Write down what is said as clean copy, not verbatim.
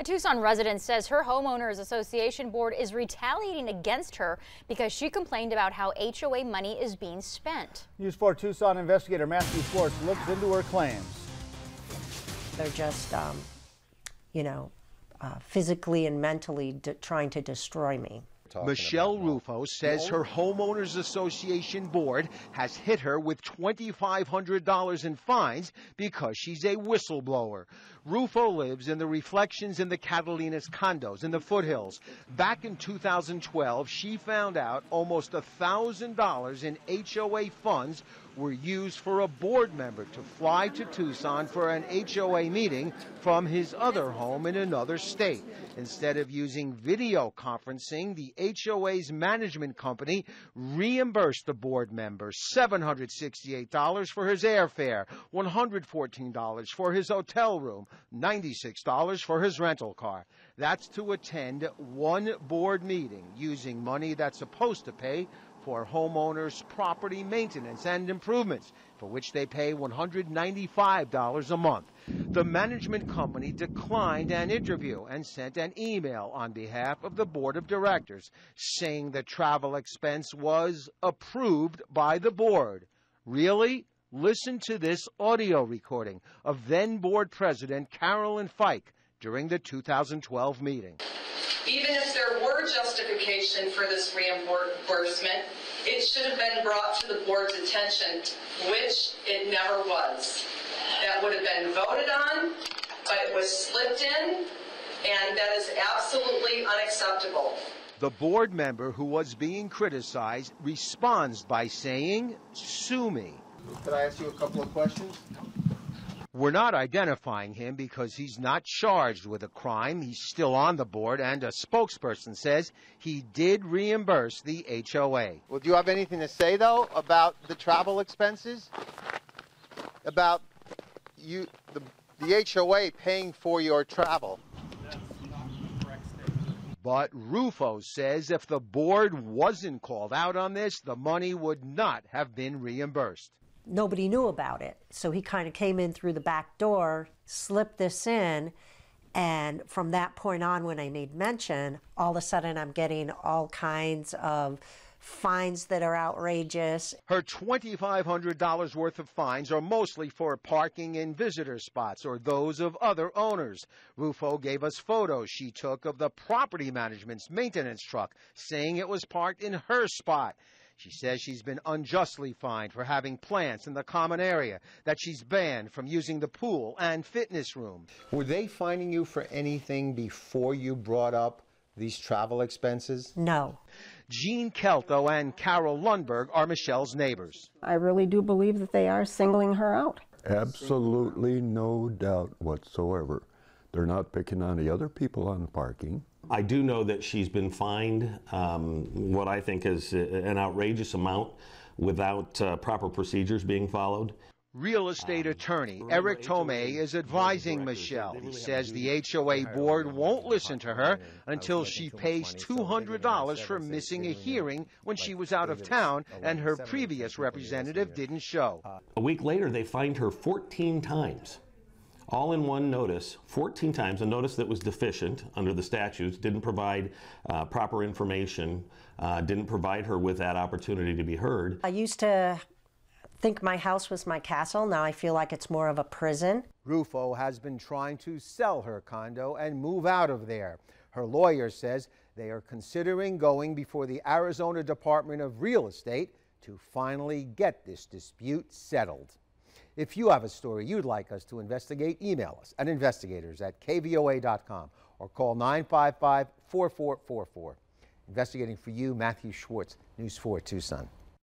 A Tucson resident says her homeowners association board is retaliating against her because she complained about how HOA money is being spent. News 4 Tucson investigator Matthew Schwartz looks into her claims. They're just, physically and mentally trying to destroy me. Michelle Ruffo says her homeowners association board has hit her with $2,500 in fines because she's a whistleblower. Ruffo lives in the Reflections in the Catalinas condos in the foothills. Back in 2012, she found out almost $1,000 in HOA funds were used for a board member to fly to Tucson for an HOA meeting from his other home in another state. Instead of using video conferencing, the HOA's management company reimbursed the board member $768 for his airfare, $114 for his hotel room, $96 for his rental car. That's to attend one board meeting using money that's supposed to pay for homeowners' property maintenance and improvements, for which they pay $195 a month. The management company declined an interview and sent an email on behalf of the board of directors saying the travel expense was approved by the board. Really? Listen to this audio recording of then board president Carolyn Fike during the 2012 meeting. Even if there were justification for this reimbursement, it should have been brought to the board's attention, which it never was. That would have been voted on, but it was slipped in, and that is absolutely unacceptable. The board member who was being criticized responds by saying, "Sue me." Could I ask you a couple of questions? We're not identifying him because he's not charged with a crime. He's still on the board, and a spokesperson says he did reimburse the HOA. Well, do you have anything to say, though, about the travel expenses? About the HOA paying for your travel? But Ruffo says if the board wasn't called out on this, the money would not have been reimbursed. Nobody knew about it, so he kind of came in through the back door, slipped this in, and from that point on, when I made mention, all of a sudden I'm getting all kinds of fines that are outrageous. Her $2,500 worth of fines are mostly for parking in visitor spots or those of other owners. Ruffo gave us photos she took of the property management's maintenance truck, saying it was parked in her spot. She says she's been unjustly fined for having plants in the common area, that she's banned from using the pool and fitness room. Were they fining you for anything before you brought up these travel expenses? No. Jean Kelto and Carol Lundberg are Michelle's neighbors. I really do believe that they are singling her out. Absolutely no doubt whatsoever. They're not picking on the other people on parking. I do know that she's been fined what I think is an outrageous amount without proper procedures being followed. Real estate attorney Eric Tomei is advising Michelle. He says the HOA board won't listen to her until she pays $200 for missing a hearing when she was out of town and her previous representative didn't show. A week later, they fined her 14 times. All in one notice, 14 times, a notice that was deficient under the statutes, didn't provide proper information, didn't provide her with that opportunity to be heard. I used to think my house was my castle. Now I feel like it's more of a prison. Ruffo has been trying to sell her condo and move out of there. Her lawyer says they are considering going before the Arizona Department of Real Estate to finally get this dispute settled. If you have a story you'd like us to investigate, email us at investigators@kvoa.com or call 955-4444. Investigating for you, Matthew Schwartz, News 4 Tucson.